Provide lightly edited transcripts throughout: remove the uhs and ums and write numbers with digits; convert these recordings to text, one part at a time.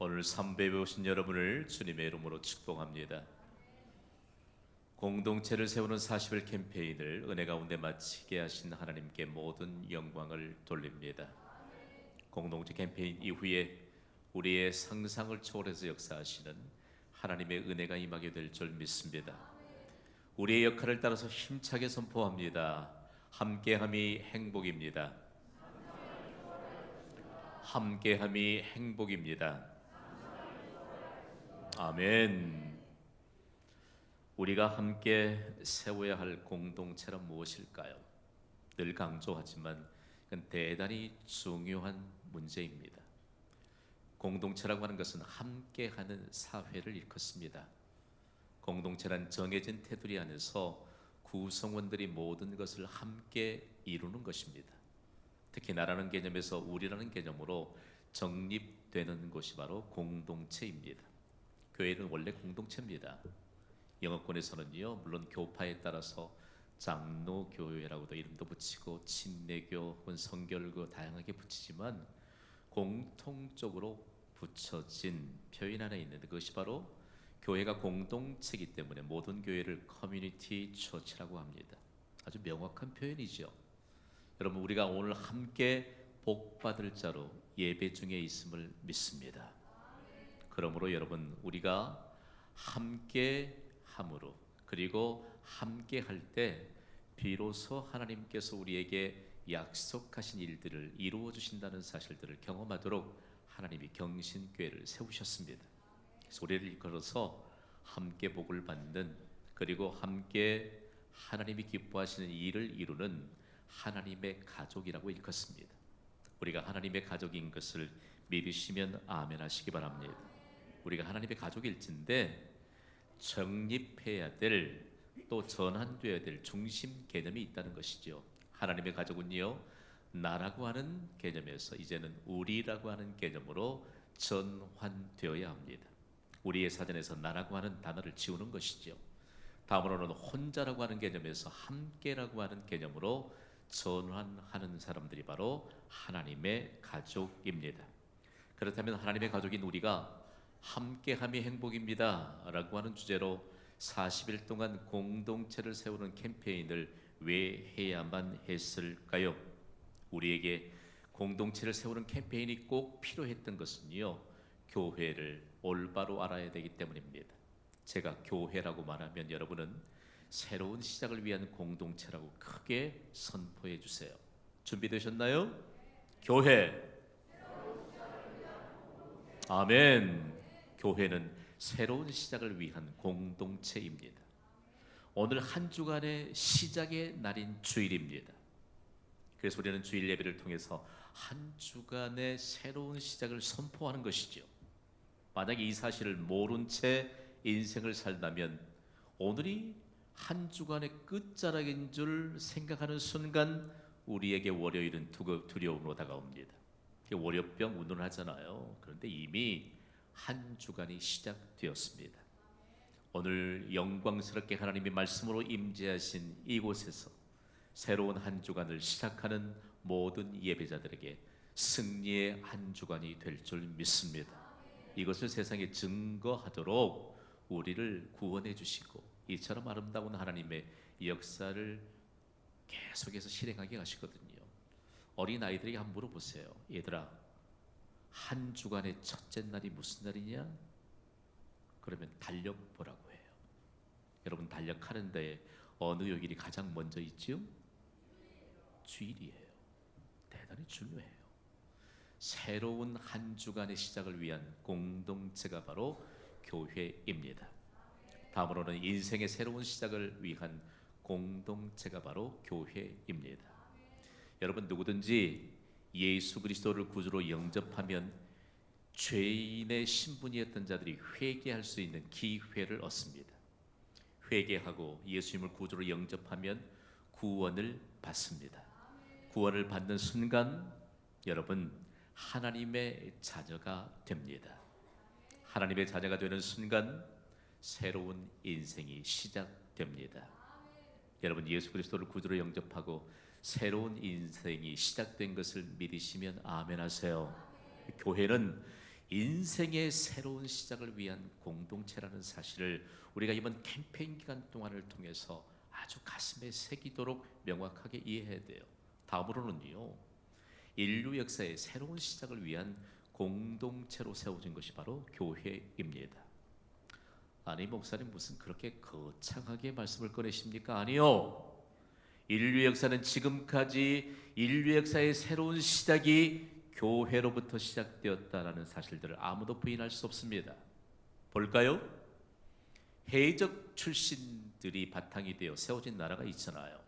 오늘 3배에 오신 여러분을 주님의 이름으로 축복합니다. 공동체를 세우는 40일 캠페인을 은혜 가운데 마치게 하신 하나님께 모든 영광을 돌립니다. 공동체 캠페인 이후에 우리의 상상을 초월해서 역사하시는 하나님의 은혜가 임하게 될 줄 믿습니다. 우리의 역할을 따라서 힘차게 선포합니다. 함께함이 행복입니다. 함께함이 행복입니다. 아멘. 우리가 함께 세워야 할 공동체란 무엇일까요? 늘 강조하지만 이건 대단히 중요한 문제입니다. 공동체라고 하는 것은 함께하는 사회를 일컫습니다. 공동체란 정해진 테두리 안에서 구성원들이 모든 것을 함께 이루는 것입니다. 특히 나라는 개념에서 우리라는 개념으로 정립되는 것이 바로 공동체입니다. 교회는 원래 공동체입니다. 영어권에서는요, 물론 교파에 따라서 장로교회라고도 이름도 붙이고 침례교 혹은 성결교 다양하게 붙이지만 공통적으로 붙여진 표현 하나 있는데 그것이 바로 교회가 공동체이기 때문에 모든 교회를 커뮤니티 처치라고 합니다. 아주 명확한 표현이죠. 여러분, 우리가 오늘 함께 복받을 자로 예배 중에 있음을 믿습니다. 그러므로 여러분, 우리가 함께 함으로 그리고 함께 할 때 비로소 하나님께서 우리에게 약속하신 일들을 이루어 주신다는 사실들을 경험하도록 하나님이 경신교회를 세우셨습니다. 그래서 우리를 이끌어서 함께 복을 받는 그리고 함께 하나님이 기뻐하시는 일을 이루는 하나님의 가족이라고 일컫습니다. 우리가 하나님의 가족인 것을 믿으시면 아멘 하시기 바랍니다. 우리가 하나님의 가족일진데 정립해야 될 또 전환되어야 될 중심 개념이 있다는 것이죠. 하나님의 가족은요, 나라고 하는 개념에서 이제는 우리라고 하는 개념으로 전환되어야 합니다. 우리의 사전에서 나라고 하는 단어를 지우는 것이죠. 다음으로는 혼자라고 하는 개념에서 함께라고 하는 개념으로 전환하는 사람들이 바로 하나님의 가족입니다. 그렇다면 하나님의 가족인 우리가 함께함이 행복입니다 라고 하는 주제로 40일 동안 공동체를 세우는 캠페인을 왜 해야만 했을까요? 우리에게 공동체를 세우는 캠페인이 꼭 필요했던 것은요, 교회를 올바로 알아야 되기 때문입니다. 제가 교회라고 말하면 여러분은 새로운 시작을 위한 공동체라고 크게 선포해 주세요. 준비되셨나요? 교회. 아멘. 교회는 새로운 시작을 위한 공동체입니다. 오늘 한 주간의 시작의 날인 주일입니다. 그래서 우리는 주일 예배를 통해서 한 주간의 새로운 시작을 선포하는 것이죠. 만약에 이 사실을 모른 채 인생을 살다면 오늘이 한 주간의 끝자락인 줄 생각하는 순간 우리에게 월요일은 두려움으로 다가옵니다. 월요병 운운하잖아요. 그런데 이미 한 주간이 시작되었습니다. 오늘 영광스럽게 하나님의 말씀으로 임재하신 이곳에서 새로운 한 주간을 시작하는 모든 예배자들에게 승리의 한 주간이 될 줄 믿습니다. 이것을 세상에 증거하도록 우리를 구원해 주시고 이처럼 아름다운 하나님의 역사를 계속해서 실행하게 하시거든요. 어린아이들에게 한번 물어보세요. 얘들아, 한 주간의 첫째 날이 무슨 날이냐? 그러면 달력보라고 해요. 여러분, 달력하는데 어느 요일이 가장 먼저 있죠? 주일이에요. 대단히 중요해요. 새로운 한 주간의 시작을 위한 공동체가 바로 교회입니다. 다음으로는 인생의 새로운 시작을 위한 공동체가 바로 교회입니다. 여러분, 누구든지 예수 그리스도를 구주로 영접하면 죄인의 신분이었던 자들이 회개할 수 있는 기회를 얻습니다. 회개하고 예수님을 구주로 영접하면 구원을 받습니다. 구원을 받는 순간 여러분, 하나님의 자녀가 됩니다. 하나님의 자녀가 되는 순간 새로운 인생이 시작됩니다. 여러분, 예수 그리스도를 구주로 영접하고 새로운 인생이 시작된 것을 믿으시면 아멘 하세요. 교회는 인생의 새로운 시작을 위한 공동체라는 사실을 우리가 이번 캠페인 기간 동안을 통해서 아주 가슴에 새기도록 명확하게 이해해야 돼요. 다음으로는요, 인류 역사의 새로운 시작을 위한 공동체로 세워진 것이 바로 교회입니다. 아니 목사님 무슨 그렇게 거창하게 말씀을 꺼내십니까? 아니요. 인류 역사는 지금까지 인류 역사의 새로운 시작이 교회로부터 시작되었다라는 사실들을 아무도 부인할 수 없습니다. 볼까요? 해적 출신들이 바탕이 되어 세워진 나라가 있잖아요.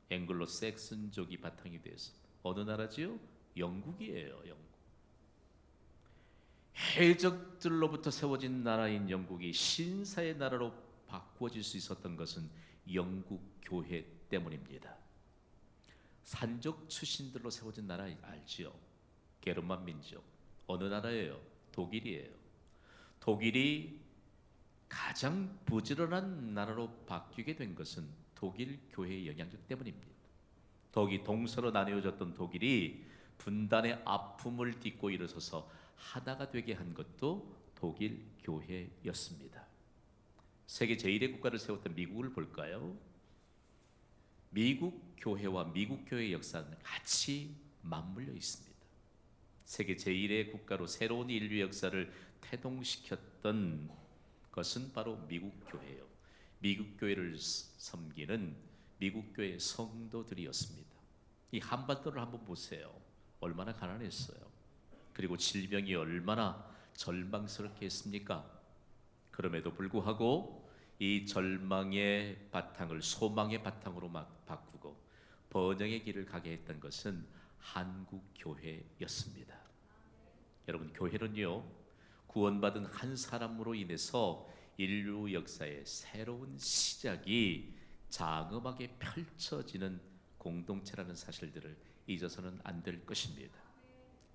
앵글로 섹슨족이 바탕이 되어서 어느 나라지요? 영국이에요. 영국. 해적들로부터 세워진 나라인 영국이 신사의 나라로 바꾸어질 수 있었던 것은 영국 교회 때문입니다. 산족 출신들로 세워진 나라 알지요? 게르만 민족. 어느 나라예요? 독일이에요. 독일이 가장 부지런한 나라로 바뀌게 된 것은 독일 교회의 영향력 때문입니다. 독이 동서로 나뉘어졌던 독일이 분단의 아픔을 딛고 일어서서 하나가 되게 한 것도 독일 교회였습니다. 세계 제1의 국가를 세웠던 미국을 볼까요? 미국 교회와 미국 교회의 역사는 같이 맞물려 있습니다. 세계 제1의 국가로 새로운 인류 역사를 태동시켰던 것은 바로 미국 교회예요. 미국 교회를 섬기는 미국 교회 성도들이었습니다. 이 한반도를 한번 보세요. 얼마나 가난했어요. 그리고 질병이 얼마나 절망스럽게 했습니까? 그럼에도 불구하고 이 절망의 바탕을 소망의 바탕으로 막 바꾸고 번영의 길을 가게 했던 것은 한국 교회였습니다. 여러분, 교회는요, 구원받은 한 사람으로 인해서 인류 역사의 새로운 시작이 장엄하게 펼쳐지는 공동체라는 사실들을 잊어서는 안 될 것입니다.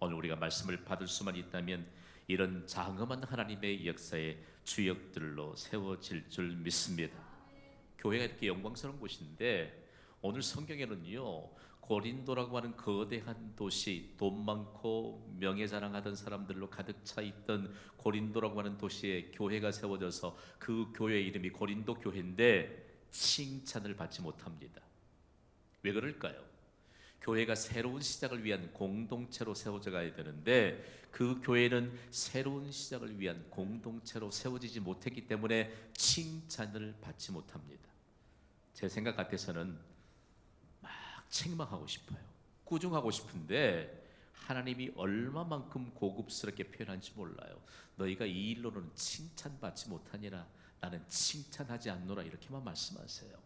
오늘 우리가 말씀을 받을 수만 있다면 이런 장엄한 하나님의 역사의 주역들로 세워질 줄 믿습니다. 교회가 이렇게 영광스러운 곳인데 오늘 성경에는요, 고린도라고 하는 거대한 도시, 돈 많고 명예자랑하던 사람들로 가득 차 있던 고린도라고 하는 도시에 교회가 세워져서 그 교회 이름이 고린도 교회인데 칭찬을 받지 못합니다. 왜 그럴까요? 교회가 새로운 시작을 위한 공동체로 세워져 가야 되는데 그 교회는 새로운 시작을 위한 공동체로 세워지지 못했기 때문에 칭찬을 받지 못합니다. 제 생각 같아서는 막 책망하고 싶어요. 꾸중하고 싶은데 하나님이 얼마만큼 고급스럽게 표현한지 몰라요. 너희가 이 일로는 칭찬받지 못하니라 나는 칭찬하지 않노라 이렇게만 말씀하세요.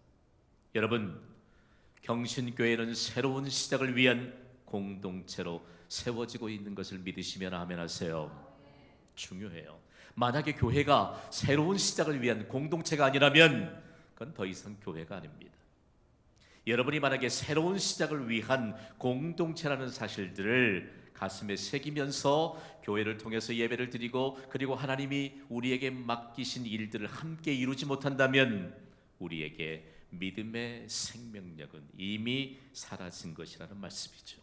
여러분, 경신교회는 새로운 시작을 위한 공동체로 세워지고 있는 것을 믿으시면 아멘 하세요. 중요해요. 만약에 교회가 새로운 시작을 위한 공동체가 아니라면 그건 더 이상 교회가 아닙니다. 여러분이 만약에 새로운 시작을 위한 공동체라는 사실들을 가슴에 새기면서 교회를 통해서 예배를 드리고 그리고 하나님이 우리에게 맡기신 일들을 함께 이루지 못한다면 우리에게 믿음의 생명력은 이미 사라진 것이라는 말씀이죠.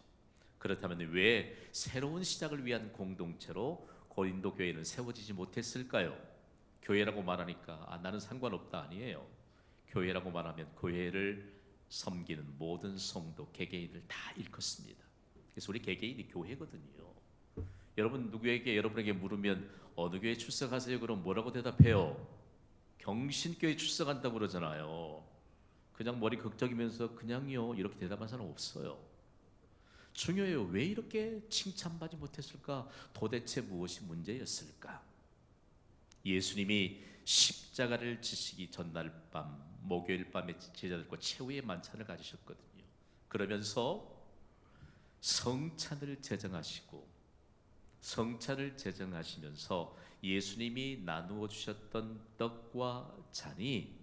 그렇다면 왜 새로운 시작을 위한 공동체로 고린도 교회는 세워지지 못했을까요? 교회라고 말하니까 나는 상관없다 아니에요. 교회라고 말하면 교회를 섬기는 모든 성도 개개인을 다 일컫습니다. 그래서 우리 개개인이 교회거든요. 여러분 누구에게 여러분에게 물으면 어느 교회 출석하세요? 그럼 뭐라고 대답해요? 경신교회 출석한다고 그러잖아요. 그냥 머리 극적이면서 그냥요 이렇게 대답한 사람 없어요. 중요해요. 왜 이렇게 칭찬받지 못했을까? 도대체 무엇이 문제였을까? 예수님이 십자가를 지시기 전날 밤 목요일 밤에 제자들과 최후의 만찬을 가지셨거든요. 그러면서 성찬을 제정하시면서 예수님이 나누어 주셨던 떡과 잔이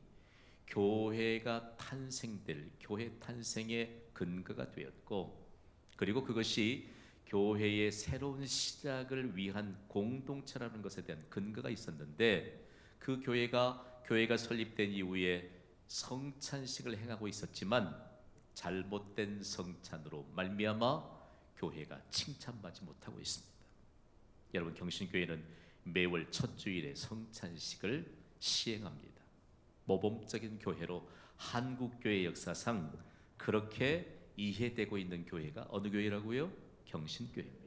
교회가 탄생될 교회 탄생의 근거가 되었고 그리고 그것이 교회의 새로운 시작을 위한 공동체라는 것에 대한 근거가 있었는데 그 교회가 설립된 이후에 성찬식을 행하고 있었지만 잘못된 성찬으로 말미암아 교회가 칭찬받지 못하고 있습니다. 여러분, 경신교회는 매월 첫 주일에 성찬식을 시행합니다. 모범적인 교회로 한국교회 역사상 그렇게 이해되고 있는 교회가 어느 교회라고요? 경신교회입니다.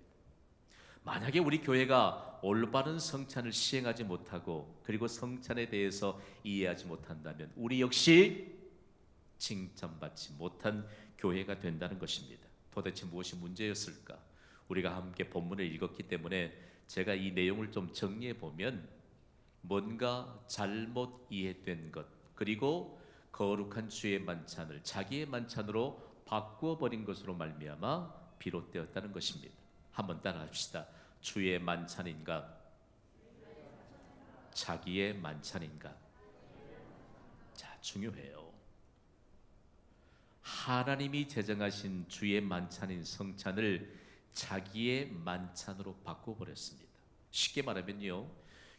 만약에 우리 교회가 올바른 성찬을 시행하지 못하고 그리고 성찬에 대해서 이해하지 못한다면 우리 역시 칭찬받지 못한 교회가 된다는 것입니다. 도대체 무엇이 문제였을까? 우리가 함께 본문을 읽었기 때문에 제가 이 내용을 좀 정리해 보면, 뭔가 잘못 이해된 것, 그리고 거룩한 주의 만찬을 자기의 만찬으로 바꾸어 버린 것으로 말미암아 비롯되었다는 것입니다. 한번 따라합시다. 주의 만찬인가? 자기의 만찬인가? 자, 중요해요. 하나님이 제정하신 주의 만찬인 성찬을 자기의 만찬으로 바꿔버렸습니다. 쉽게 말하면요,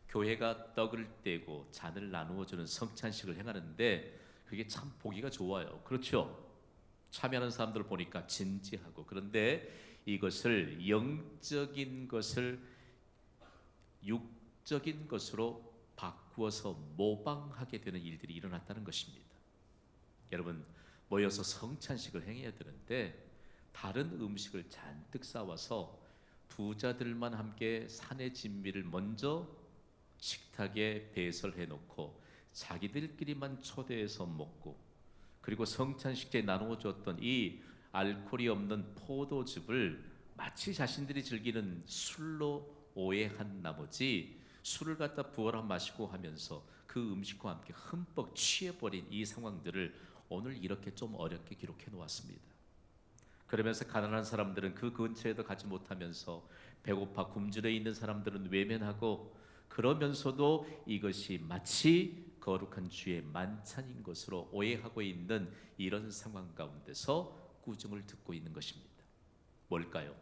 교회가 떡을 떼고 잔을 나누어 주는 성찬식을 행하는데 그게 참 보기가 좋아요. 그렇죠? 참여하는 사람들 보니까 진지하고, 그런데 이것을 영적인 것을 육적인 것으로 바꾸어서 모방하게 되는 일들이 일어났다는 것입니다. 여러분, 모여서 성찬식을 행해야 되는데 다른 음식을 잔뜩 싸와서 부자들만 함께 산의 진미를 먼저 식탁에 배설해 놓고 자기들끼리만 초대해서 먹고, 그리고 성찬식제에 나누어 줬던 이 알코올이 없는 포도즙을 마치 자신들이 즐기는 술로 오해한 나머지 술을 갖다 부어라 마시고 하면서 그 음식과 함께 흠뻑 취해버린 이 상황들을 오늘 이렇게 좀 어렵게 기록해 놓았습니다. 그러면서 가난한 사람들은 그 근처에도 가지 못하면서 배고파 굶주려 있는 사람들은 외면하고, 그러면서도 이것이 마치 거룩한 주의 만찬인 것으로 오해하고 있는 이런 상황 가운데서 꾸중을 듣고 있는 것입니다. 뭘까요?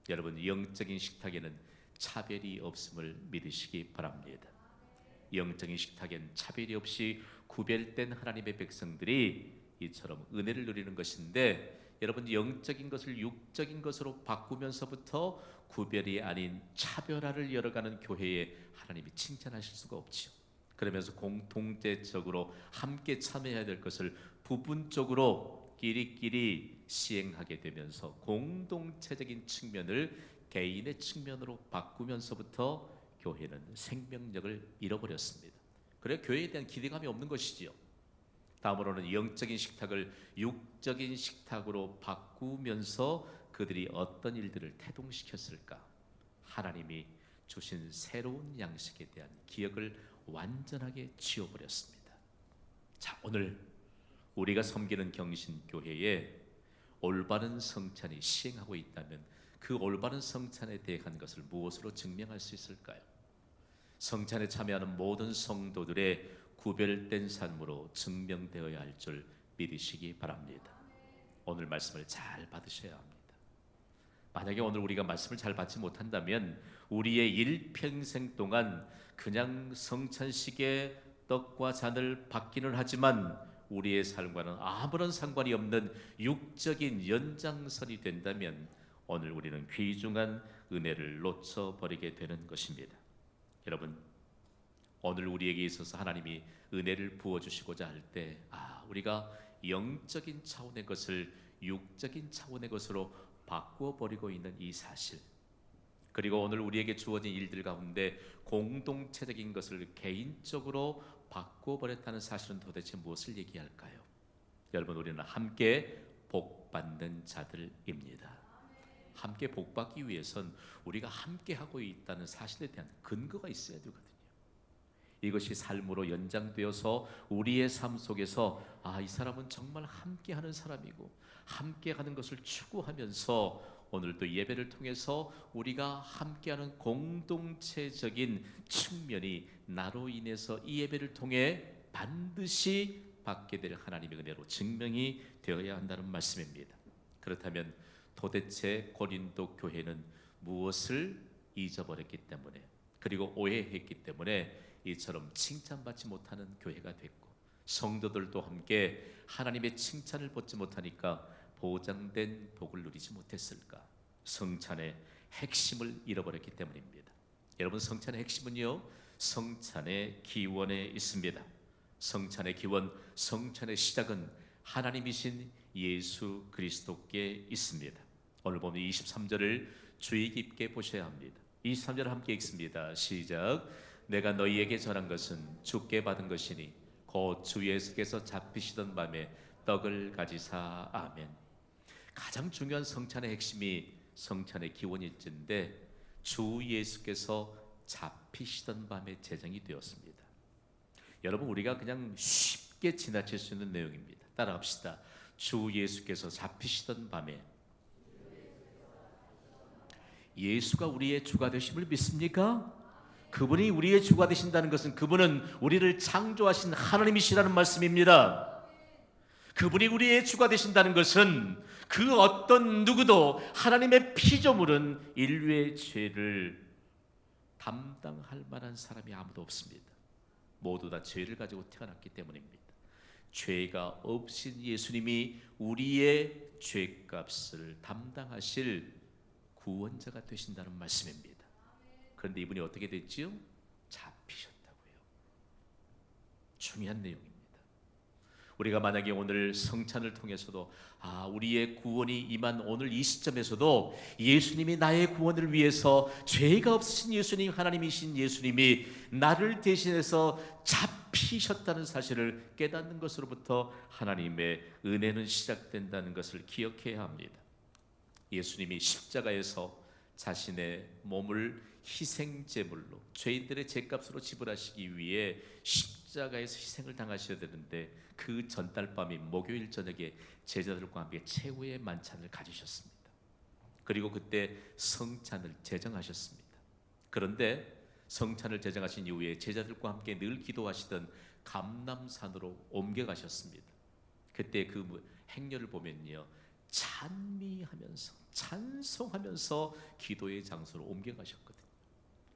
여러분, 영적인 식탁에는 차별이 없음을 믿으시기 바랍니다. 영적인 식탁엔 차별이 없이 구별된 하나님의 백성들이 이처럼 은혜를 누리는 것인데, 여러분, 영적인 것을 육적인 것으로 바꾸면서부터 구별이 아닌 차별화를 열어가는 교회에 하나님이 칭찬하실 수가 없지요. 그러면서 공동체적으로 함께 참여해야 될 것을 부분적으로 끼리끼리 시행하게 되면서 공동체적인 측면을 개인의 측면으로 바꾸면서부터 교회는 생명력을 잃어버렸습니다. 그래 교회에 대한 기대감이 없는 것이지요. 다음으로는 영적인 식탁을 육적인 식탁으로 바꾸면서 그들이 어떤 일들을 태동시켰을까? 하나님이 주신 새로운 양식에 대한 기억을 완전하게 지워버렸습니다. 자, 오늘 우리가 섬기는 경신교회에 올바른 성찬이 시행하고 있다면 그 올바른 성찬에 대한 것을 무엇으로 증명할 수 있을까요? 성찬에 참여하는 모든 성도들의 구별된 삶으로 증명되어야 할 줄 믿으시기 바랍니다. 오늘 말씀을 잘 받으셔야 합니다. 만약에 오늘 우리가 말씀을 잘 받지 못한다면 우리의 일평생 동안 그냥 성찬식에 떡과 잔을 받기는 하지만 우리의 삶과는 아무런 상관이 없는 육적인 연장선이 된다면 오늘 우리는 귀중한 은혜를 놓쳐버리게 되는 것입니다. 여러분, 오늘 우리에게 있어서 하나님이 은혜를 부어주시고자 할 때 우리가 영적인 차원의 것을 육적인 차원의 것으로 바꾸어 버리고 있는 이 사실, 그리고 오늘 우리에게 주어진 일들 가운데 공동체적인 것을 개인적으로 바꾸어 버렸다는 사실은 도대체 무엇을 얘기할까요? 여러분, 우리는 함께 복받는 자들입니다. 함께 복받기 위해선 우리가 함께 하고 있다는 사실에 대한 근거가 있어야 되거든요. 이것이 삶으로 연장되어서 우리의 삶 속에서 이 사람은 정말 함께하는 사람이고 함께하는 것을 추구하면서 오늘도 예배를 통해서 우리가 함께하는 공동체적인 측면이 나로 인해서 이 예배를 통해 반드시 받게 될 하나님의 은혜로 증명이 되어야 한다는 말씀입니다. 그렇다면 도대체 고린도 교회는 무엇을 잊어버렸기 때문에, 그리고 오해했기 때문에 이처럼 칭찬받지 못하는 교회가 됐고, 성도들도 함께 하나님의 칭찬을 받지 못하니까 보장된 복을 누리지 못했을까? 성찬에 핵심을 잃어버렸기 때문입니다. 여러분, 성찬의 핵심은요, 성찬의 기원에 있습니다. 성찬의 기원, 성찬의 시작은 하나님이신 예수 그리스도께 있습니다. 오늘 보면 23절을 주의 깊게 보셔야 합니다. 23절 함께 읽습니다. 시작. 내가 너희에게 전한 것은 주께 받은 것이니 곧 주 예수께서 잡히시던 밤에 떡을 가지사. 아멘. 가장 중요한 성찬의 핵심이 성찬의 기원일진데 주 예수께서 잡히시던 밤에 제정이 되었습니다. 여러분, 우리가 그냥 쉽게 지나칠 수 있는 내용입니다. 따라합시다. 주 예수께서 잡히시던 밤에. 예수가 우리의 주가 되심을 믿습니까? 그분이 우리의 주가 되신다는 것은 그분은 우리를 창조하신 하나님이시라는 말씀입니다. 그분이 우리의 주가 되신다는 것은 그 어떤 누구도 하나님의 피조물은 인류의 죄를 담당할 만한 사람이 아무도 없습니다. 모두 다 죄를 가지고 태어났기 때문입니다. 죄가 없인 예수님이 우리의 죄값을 담당하실 구원자가 되신다는 말씀입니다. 그런데 이분이 어떻게 됐지요? 잡히셨다고요. 중요한 내용입니다. 우리가 만약에 오늘 성찬을 통해서도 우리의 구원이 임한 오늘 이 시점에서도 예수님이 나의 구원을 위해서 죄가 없으신 예수님, 하나님이신 예수님이 나를 대신해서 잡히셨다는 사실을 깨닫는 것으로부터 하나님의 은혜는 시작된다는 것을 기억해야 합니다. 예수님이 십자가에서 자신의 몸을 희생제물로 죄인들의 죄값으로 지불하시기 위해 십자가에서 희생을 당하셔야 되는데 그 전달 밤인 목요일 저녁에 제자들과 함께 최후의 만찬을 가지셨습니다. 그리고 그때 성찬을 제정하셨습니다. 그런데 성찬을 제정하신 이후에 제자들과 함께 늘 기도하시던 감람산으로 옮겨가셨습니다. 그때 그 행렬을 보면요, 찬미하면서 찬송하면서 기도의 장소로 옮겨가셨거든요.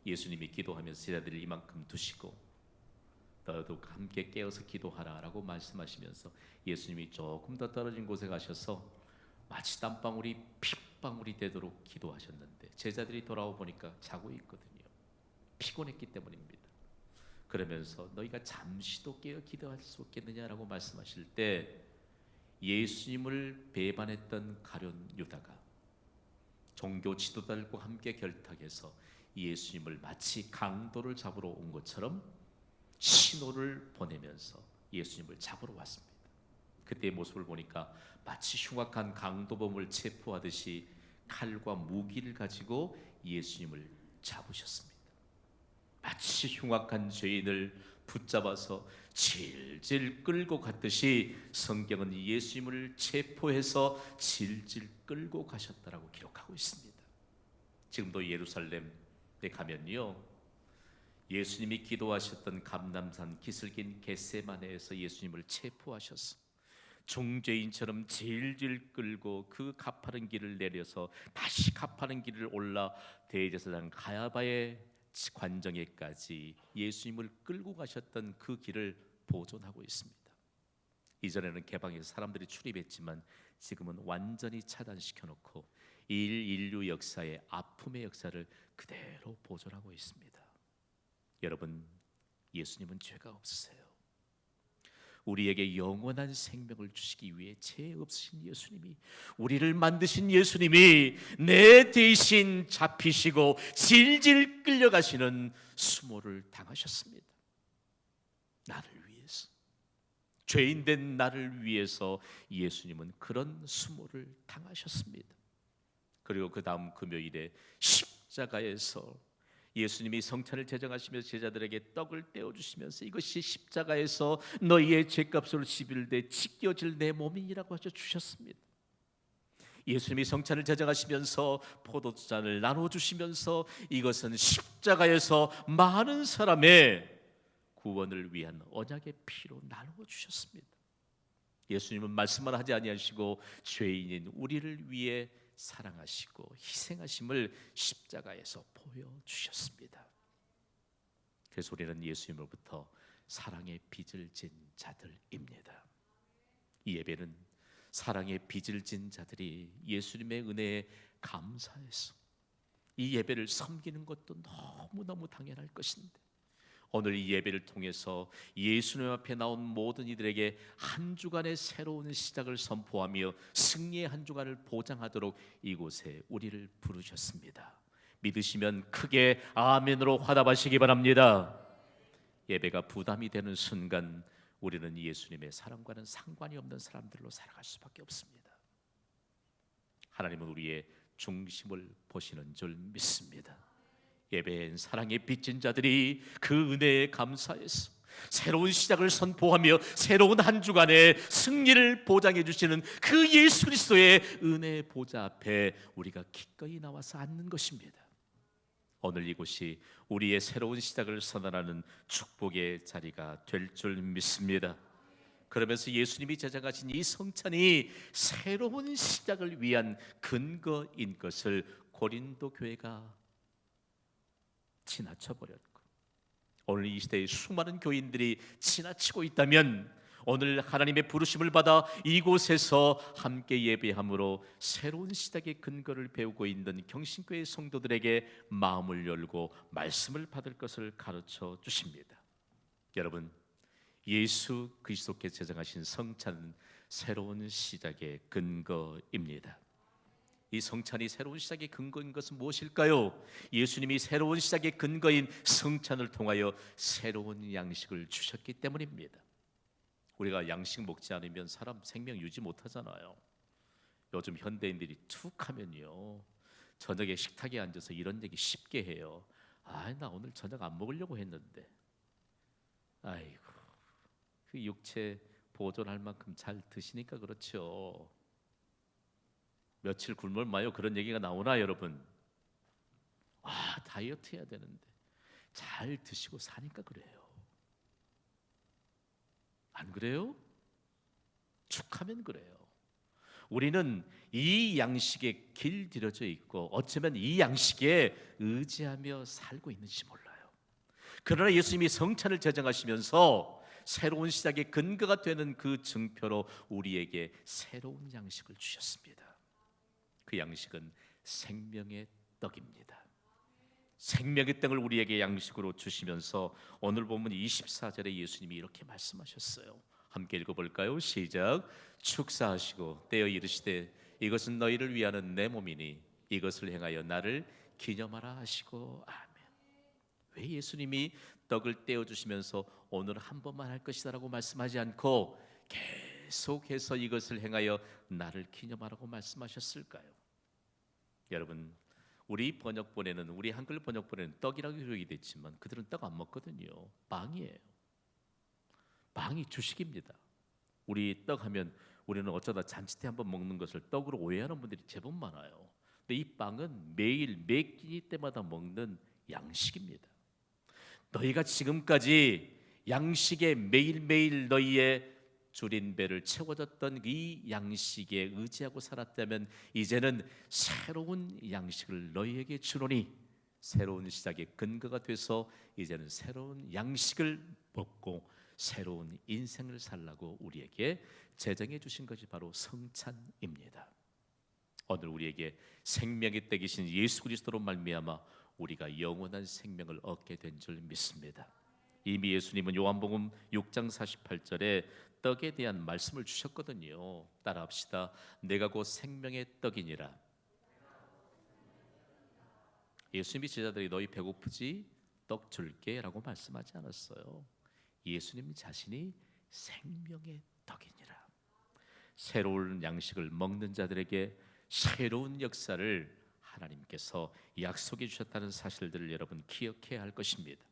예수님이 기도하면서 제자들을 이만큼 두시고 너도 함께 깨어서 기도하라 라고 말씀하시면서 예수님이 조금 더 떨어진 곳에 가셔서 마치 땀방울이 핏방울이 되도록 기도하셨는데 제자들이 돌아와 보니까 자고 있거든요. 피곤했기 때문입니다. 그러면서 너희가 잠시도 깨어 기도할 수 없겠느냐라고 말씀하실 때 예수님을 배반했던 가룟 유다가 종교 지도자들과 함께 결탁해서 예수님을 마치 강도를 잡으러 온 것처럼 신호를 보내면서 예수님을 잡으러 왔습니다. 그때의 모습을 보니까 마치 흉악한 강도범을 체포하듯이 칼과 무기를 가지고 예수님을 잡으셨습니다. 마치 흉악한 죄인을 붙잡아서 질질 끌고 갔듯이 성경은 예수님을 체포해서 질질 끌고 가셨다라고 기록하고 있습니다. 지금도 예루살렘에 가면요, 예수님이 기도하셨던 감람산 기슭인 겟세마네에서 예수님을 체포하셔서 중죄인처럼 질질 끌고 그 가파른 길을 내려서 다시 가파른 길을 올라 대제사장 가야바의 관정에까지 예수님을 끌고 가셨던 그 길을 보존하고 있습니다. 이전에는 개방해서 사람들이 출입했지만 지금은 완전히 차단시켜놓고 인류 역사의 아픔의 역사를 그대로 보존하고 있습니다. 여러분, 예수님은 죄가 없으세요. 우리에게 영원한 생명을 주시기 위해 죄 없으신 예수님이, 우리를 만드신 예수님이 내 대신 잡히시고 질질 끌려가시는 수모를 당하셨습니다. 나를 위해서, 죄인된 나를 위해서 예수님은 그런 수모를 당하셨습니다. 그리고 그 다음 금요일에 십자가에서 예수님이 성찬을 제정하시면서 제자들에게 떡을 떼어주시면서 이것이 십자가에서 너희의 죄값으로 지불돼 찢겨질 내 몸이라고 하셔 주셨습니다. 예수님이 성찬을 제정하시면서 포도주잔을 나눠주시면서 이것은 십자가에서 많은 사람의 구원을 위한 언약의 피로 나누어주셨습니다. 예수님은 말씀만 하지 아니하시고 죄인인 우리를 위해 사랑하시고 희생하심을 십자가에서 보여주셨습니다. 그래서 우리는 예수님으로부터 사랑의 빚을 진 자들입니다. 이 예배는 사랑의 빚을 진 자들이 예수님의 은혜에 감사해서 이 예배를 섬기는 것도 너무너무 당연할 것인데, 오늘 이 예배를 통해서 예수님 앞에 나온 모든 이들에게 한 주간의 새로운 시작을 선포하며 승리의 한 주간을 보장하도록 이곳에 우리를 부르셨습니다. 믿으시면 크게 아멘으로 화답하시기 바랍니다. 예배가 부담이 되는 순간 우리는 예수님의 사랑과는 상관이 없는 사람들로 살아갈 수밖에 없습니다. 하나님은 우리의 중심을 보시는 줄 믿습니다. 예배엔 사랑에 빚진 자들이 그 은혜에 감사해서 새로운 시작을 선포하며 새로운 한 주간의 승리를 보장해 주시는 그 예수 그리스도의 은혜의 보좌 앞에 우리가 기꺼이 나와서 앉는 것입니다. 오늘 이곳이 우리의 새로운 시작을 선언하는 축복의 자리가 될 줄 믿습니다. 그러면서 예수님이 제정하신 이 성찬이 새로운 시작을 위한 근거인 것을 고린도 교회가 지나쳐버렸고, 오늘 이 시대에 수많은 교인들이 지나치고 있다면 오늘 하나님의 부르심을 받아 이곳에서 함께 예배함으로 새로운 시작의 근거를 배우고 있는 경신교회 성도들에게 마음을 열고 말씀을 받을 것을 가르쳐 주십니다. 여러분, 예수 그리스도께서 제정하신 성찬은 새로운 시작의 근거입니다. 이 성찬이 새로운 시작의 근거인 것은 무엇일까요? 예수님이 새로운 시작의 근거인 성찬을 통하여 새로운 양식을 주셨기 때문입니다. 우리가 양식 먹지 않으면 사람 생명 유지 못하잖아요. 요즘 현대인들이 툭 하면요, 저녁에 식탁에 앉아서 이런 얘기 쉽게 해요. 나 오늘 저녁 안 먹으려고 했는데. 아이고, 그 육체 보존할 만큼 잘 드시니까 그렇죠. 며칠 굶을 마요, 그런 얘기가 나오나 여러분? 다이어트 해야 되는데 잘 드시고 사니까 그래요. 안 그래요? 축하면 그래요. 우리는 이 양식에 길들여져 있고 어쩌면 이 양식에 의지하며 살고 있는지 몰라요. 그러나 예수님이 성찬을 제정하시면서 새로운 시작의 근거가 되는 그 증표로 우리에게 새로운 양식을 주셨습니다. 그 양식은 생명의 떡입니다. 생명의 떡을 우리에게 양식으로 주시면서 오늘 본문 24절에 예수님이 이렇게 말씀하셨어요. 함께 읽어볼까요? 시작. 축사하시고 떼어 이르시되 이것은 너희를 위하는 내 몸이니 이것을 행하여 나를 기념하라 하시고 아멘. 왜 예수님이 떡을 떼어 주시면서 오늘 한 번만 할 것이다라고 말씀하지 않고 계속해서 이것을 행하여 나를 기념하라고 말씀하셨을까요? 여러분, 우리 번역본에는, 우리 한글 번역본에는 떡이라고 기록이 됐지만 그들은 떡 안 먹거든요. 빵이에요. 빵이 주식입니다. 우리 떡 하면 우리는 어쩌다 잔치 때 한번 먹는 것을 떡으로 오해하는 분들이 제법 많아요. 근데 이 빵은 매일 매 끼니 때마다 먹는 양식입니다. 너희가 지금까지 양식에 매일매일 너희의 줄인 배를 채워졌던 이 양식에 의지하고 살았다면 이제는 새로운 양식을 너희에게 주노니 새로운 시작의 근거가 돼서 이제는 새로운 양식을 먹고 새로운 인생을 살라고 우리에게 제정해 주신 것이 바로 성찬입니다. 오늘 우리에게 생명의 떡이신 예수 그리스도로 말미암아 우리가 영원한 생명을 얻게 된 줄 믿습니다. 이미 예수님은 요한복음 6장 48절에 떡에 대한 말씀을 주셨거든요. 따라합시다. 내가 곧 생명의 떡이니라. 예수님이 제자들이 너희 배고프지? 떡 줄게 라고 말씀하지 않았어요. 예수님 자신이 생명의 떡이니라. 새로운 양식을 먹는 자들에게 새로운 역사를 하나님께서 약속해 주셨다는 사실들을 여러분 기억해야 할 것입니다.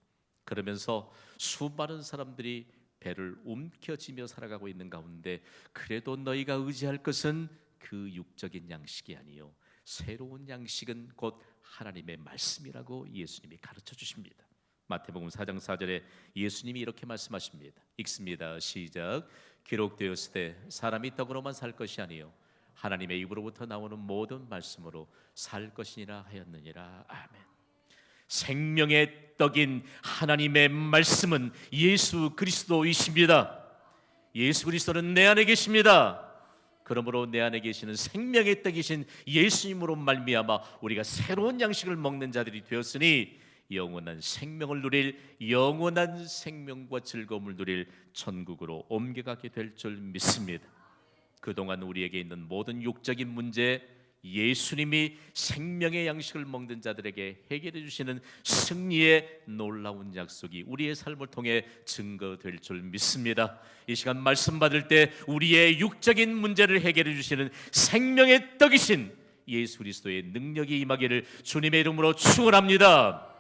그러면서 수많은 사람들이 배를 움켜쥐며 살아가고 있는 가운데 그래도 너희가 의지할 것은 그 육적인 양식이 아니요 새로운 양식은 곧 하나님의 말씀이라고 예수님이 가르쳐 주십니다. 마태복음 4장 4절에 예수님이 이렇게 말씀하십니다. 읽습니다. 시작. 기록되었으되 사람이 떡으로만 살 것이 아니요 하나님의 입으로부터 나오는 모든 말씀으로 살 것이니라 하였느니라. 아멘. 생명의 떡인 하나님의 말씀은 예수 그리스도이십니다. 예수 그리스도는 내 안에 계십니다. 그러므로 내 안에 계시는 생명의 떡이신 예수님으로 말미암아 우리가 새로운 양식을 먹는 자들이 되었으니 영원한 생명을 누릴, 영원한 생명과 즐거움을 누릴 천국으로 옮겨가게 될 줄 믿습니다. 그동안 우리에게 있는 모든 육적인 문제, 예수님이 생명의 양식을 먹는 자들에게 해결해 주시는 승리의 놀라운 약속이 우리의 삶을 통해 증거될 줄 믿습니다. 이 시간 말씀 받을 때 우리의 육적인 문제를 해결해 주시는 생명의 떡이신 예수 그리스도의 능력이 임하기를 주님의 이름으로 축원합니다.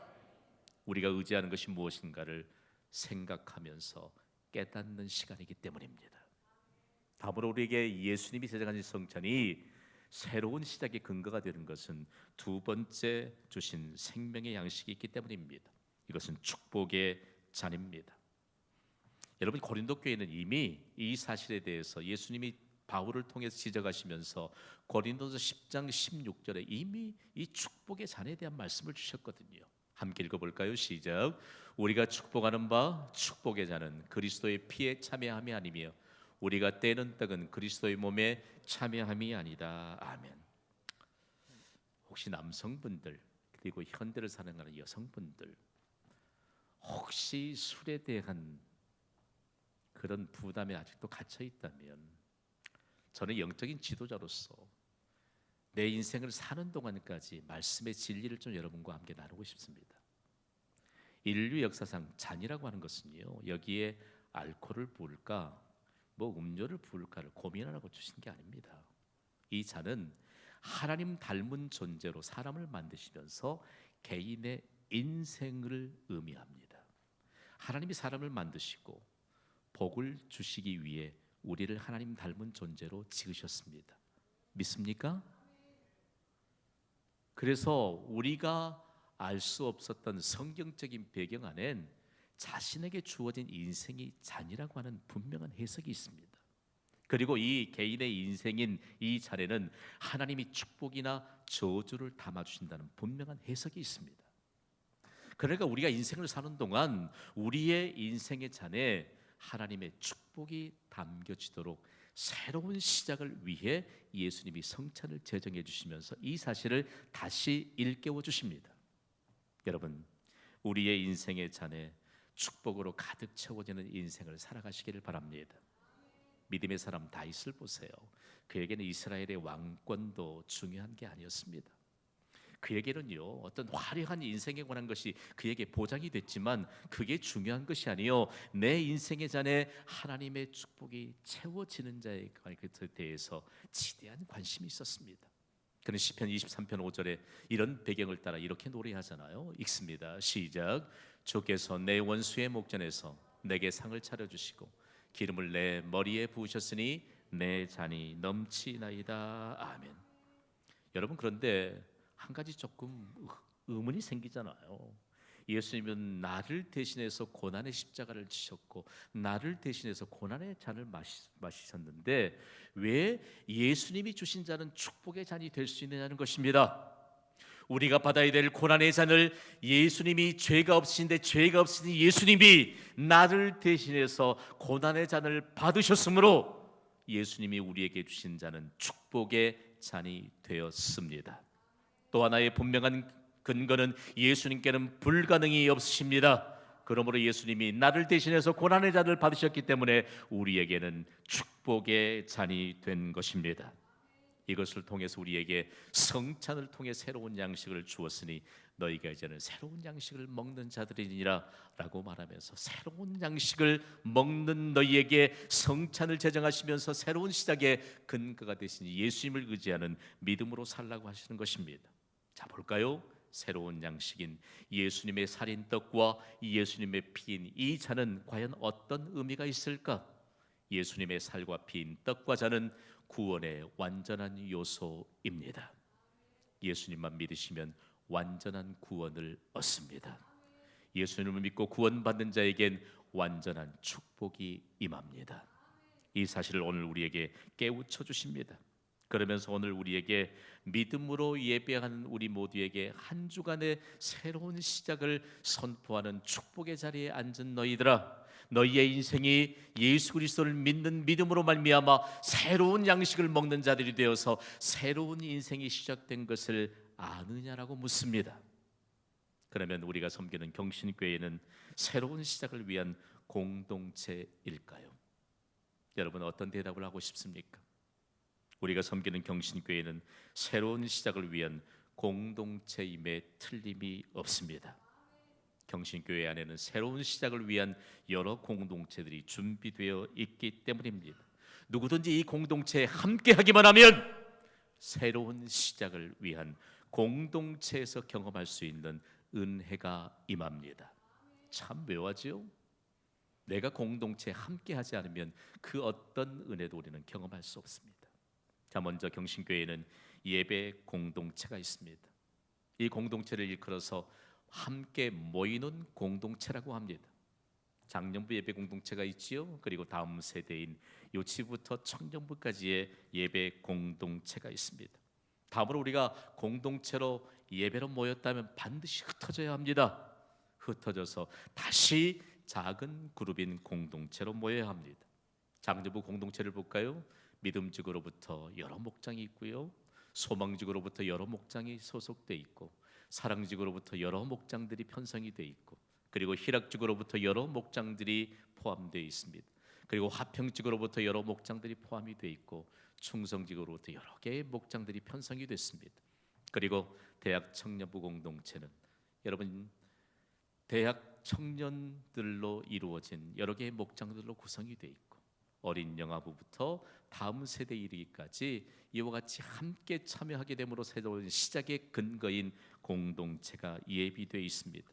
우리가 의지하는 것이 무엇인가를 생각하면서 깨닫는 시간이기 때문입니다. 다음으로 우리에게 예수님이 제정하신 성찬이 새로운 시작의 근거가 되는 것은 두 번째 주신 생명의 양식이 있기 때문입니다. 이것은 축복의 잔입니다. 여러분, 고린도 교회는 이미 이 사실에 대해서 예수님이 바울을 통해서 지적하시면서 고린도서 10장 16절에 이미 이 축복의 잔에 대한 말씀을 주셨거든요. 함께 읽어볼까요? 시작. 우리가 축복하는 바 축복의 잔은 그리스도의 피에 참여함이 아니며 우리가 떼는 떡은 그리스도의 몸에 참여함이 아니다. 아멘. 혹시 남성분들 그리고 현대를 살아가는 여성분들 혹시 술에 대한 그런 부담에 아직도 갇혀 있다면 저는 영적인 지도자로서 내 인생을 사는 동안까지 말씀의 진리를 좀 여러분과 함께 나누고 싶습니다. 인류 역사상 잔이라고 하는 것은요, 여기에 알코올을 부을까 음료를 부을까를 고민하라고 주신 게 아닙니다. 이 잔은 하나님 닮은 존재로 사람을 만드시면서 개인의 인생을 의미합니다. 하나님이 사람을 만드시고 복을 주시기 위해 우리를 하나님 닮은 존재로 지으셨습니다. 믿습니까? 그래서 우리가 알 수 없었던 성경적인 배경 안엔 자신에게 주어진 인생이 잔이라고 하는 분명한 해석이 있습니다. 그리고 이 개인의 인생인 이 잔에는 하나님이 축복이나 저주를 담아주신다는 분명한 해석이 있습니다. 그러니까 우리가 인생을 사는 동안 우리의 인생의 잔에 하나님의 축복이 담겨지도록 새로운 시작을 위해 예수님이 성찬을 제정해 주시면서 이 사실을 다시 일깨워 주십니다. 여러분, 우리의 인생의 잔에 축복으로 가득 채워지는 인생을 살아가시기를 바랍니다. 믿음의 사람 다윗을 보세요. 그에게는 이스라엘의 왕권도 중요한 게 아니었습니다. 그에게는요, 어떤 화려한 인생에 관한 것이 그에게 보장이 됐지만 그게 중요한 것이 아니요, 내 인생의 잔에 하나님의 축복이 채워지는 자에 대해서 지대한 관심이 있었습니다. 그는 시편 23편 5절에 이런 배경을 따라 이렇게 노래하잖아요. 읽습니다. 시작. 주께서 내 원수의 목전에서 내게 상을 차려주시고 기름을 내 머리에 부으셨으니 내 잔이 넘치나이다. 아멘. 여러분, 그런데 한 가지 조금 의문이 생기잖아요. 예수님은 나를 대신해서 고난의 십자가를 지셨고 나를 대신해서 고난의 잔을 마시셨는데 왜 예수님이 주신 잔은 축복의 잔이 될 수 있느냐는 것입니다. 우리가 받아야 될 고난의 잔을 예수님이 죄가 없으신데 죄가 없으신 예수님이 나를 대신해서 고난의 잔을 받으셨으므로 예수님이 우리에게 주신 잔은 축복의 잔이 되었습니다. 또 하나의 분명한 근거는 예수님께는 불가능이 없으십니다. 그러므로 예수님이 나를 대신해서 고난의 잔을 받으셨기 때문에 우리에게는 축복의 잔이 된 것입니다. 이것을 통해서 우리에게 성찬을 통해 새로운 양식을 주었으니 너희가 이제는 새로운 양식을 먹는 자들이니라 라고 말하면서 새로운 양식을 먹는 너희에게 성찬을 제정하시면서 새로운 시작의 근거가 되신 예수님을 의지하는 믿음으로 살라고 하시는 것입니다. 자, 볼까요? 새로운 양식인 예수님의 살인 떡과 예수님의 피인 이 잔은 과연 어떤 의미가 있을까? 예수님의 살과 피인 떡과 잔은 구원의 완전한 요소입니다. 예수님만 믿으시면 완전한 구원을 얻습니다. 예수님을 믿고 구원받는 자에겐 완전한 축복이 임합니다. 이 사실을 오늘 우리에게 깨우쳐 주십니다. 그러면서 오늘 우리에게 믿음으로 예배하는 우리 모두에게 한 주간의 새로운 시작을 선포하는 축복의 자리에 앉은 너희들아, 너희의 인생이 예수 그리스도를 믿는 믿음으로 말미암아 새로운 양식을 먹는 자들이 되어서 새로운 인생이 시작된 것을 아느냐라고 묻습니다. 그러면 우리가 섬기는 경신교회는 새로운 시작을 위한 공동체일까요? 여러분 어떤 대답을 하고 싶습니까? 우리가 섬기는 경신교회는 새로운 시작을 위한 공동체임에 틀림이 없습니다. 경신교회 안에는 새로운 시작을 위한 여러 공동체들이 준비되어 있기 때문입니다. 누구든지 이 공동체에 함께하기만 하면 새로운 시작을 위한 공동체에서 경험할 수 있는 은혜가 임합니다. 참 묘하지요? 내가 공동체에 함께하지 않으면 그 어떤 은혜도 우리는 경험할 수 없습니다. 자, 먼저 경신교회에는 예배 공동체가 있습니다. 이 공동체를 일컬어서 함께 모이는 공동체라고 합니다. 장년부 예배 공동체가 있지요. 그리고 다음 세대인 유치부터 청년부까지의 예배 공동체가 있습니다. 다음으로 우리가 공동체로 예배로 모였다면 반드시 흩어져야 합니다. 흩어져서 다시 작은 그룹인 공동체로 모여야 합니다. 장년부 공동체를 볼까요? 믿음직으로부터 여러 목장이 있고요, 소망직으로부터 여러 목장이 소속돼 있고, 사랑직으로부터 여러 목장들이 편성이 돼 있고, 그리고 희락직으로부터 여러 목장들이 포함되어 있습니다. 그리고 화평직으로부터 여러 목장들이 포함이 돼 있고, 충성직으로부터 여러 개의 목장들이 편성이 됐습니다. 그리고 대학 청년부 공동체는 여러분 대학 청년들로 이루어진 여러 개의 목장들로 구성이 돼 있고, 어린 영아부부터 다음 세대에 이르기까지 이와 같이 함께 참여하게 됨으로 새로운 시작의 근거인 공동체가 예비되어 있습니다.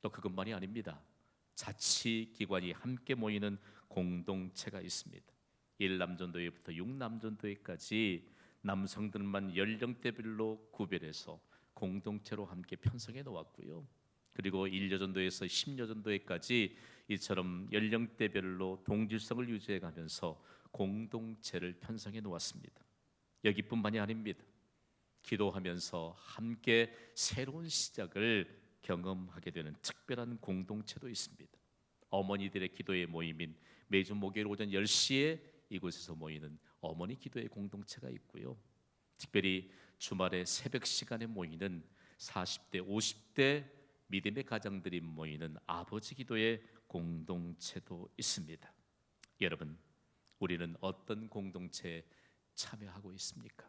또 그것만이 아닙니다. 자치기관이 함께 모이는 공동체가 있습니다. 1남전도회부터 6남전도회까지 남성들만 연령대별로 구별해서 공동체로 함께 편성해 놓았고요. 그리고 1여전도에서 10여전도회까지 이처럼 연령대별로 동질성을 유지해 가면서 공동체를 편성해 놓았습니다. 여기뿐만이 아닙니다. 기도하면서 함께 새로운 시작을 경험하게 되는 특별한 공동체도 있습니다. 어머니들의 기도의 모임인 매주 목요일 오전 10시에 이곳에서 모이는 어머니 기도의 공동체가 있고요. 특별히 주말에 새벽 시간에 모이는 40대, 50대 믿음의 가정들이 모이는 아버지 기도의 공동체도 있습니다. 여러분, 우리는 어떤 공동체에 참여하고 있습니까?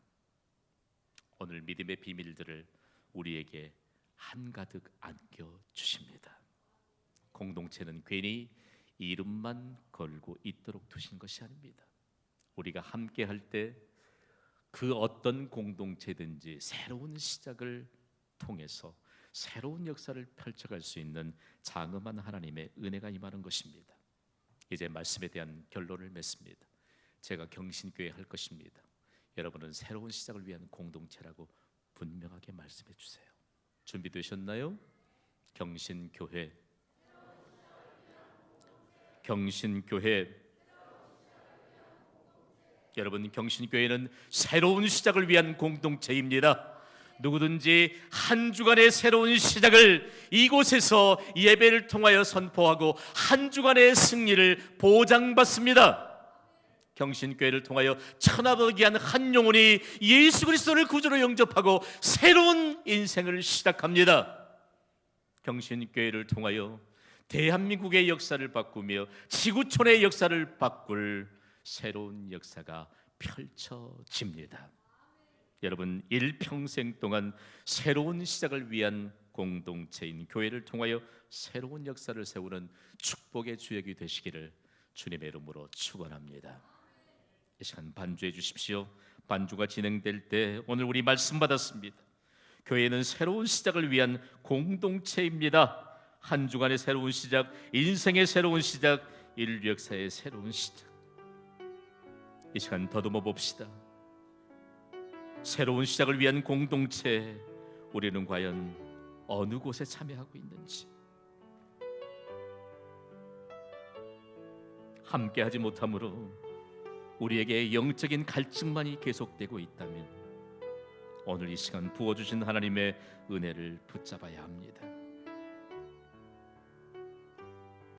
오늘 믿음의 비밀들을 우리에게 한가득 안겨 주십니다. 공동체는 괜히 이름만 걸고 있도록 두신 것이 아닙니다. 우리가 함께 할 때 그 어떤 공동체든지 새로운 시작을 통해서 새로운 역사를 펼쳐갈 수 있는 장엄한 하나님의 은혜가 임하는 것입니다. 이제 말씀에 대한 결론을 맺습니다. 제가 경신교회 할 것입니다. 여러분은 새로운 시작을 위한 공동체라고 분명하게 말씀해 주세요. 준비되셨나요? 경신교회, 경신교회. 여러분, 경신교회는 새로운 시작을 위한 공동체입니다. 누구든지 한 주간의 새로운 시작을 이곳에서 예배를 통하여 선포하고 한 주간의 승리를 보장받습니다. 경신교회를 통하여 천하보기한 한 영혼이 예수 그리스도를 구주로 영접하고 새로운 인생을 시작합니다. 경신교회를 통하여 대한민국의 역사를 바꾸며 지구촌의 역사를 바꿀 새로운 역사가 펼쳐집니다. 여러분, 일평생 동안 새로운 시작을 위한 공동체인 교회를 통하여 새로운 역사를 세우는 축복의 주역이 되시기를 주님의 이름으로 축원합니다. 이 시간 반주해 주십시오. 반주가 진행될 때 오늘 우리 말씀 받았습니다. 교회는 새로운 시작을 위한 공동체입니다. 한 주간의 새로운 시작, 인생의 새로운 시작, 인류 역사의 새로운 시작. 이 시간 더듬어 봅시다. 새로운 시작을 위한 공동체, 우리는 과연 어느 곳에 참여하고 있는지, 함께하지 못함으로 우리에게 영적인 갈증만이 계속되고 있다면 오늘 이 시간 부어주신 하나님의 은혜를 붙잡아야 합니다.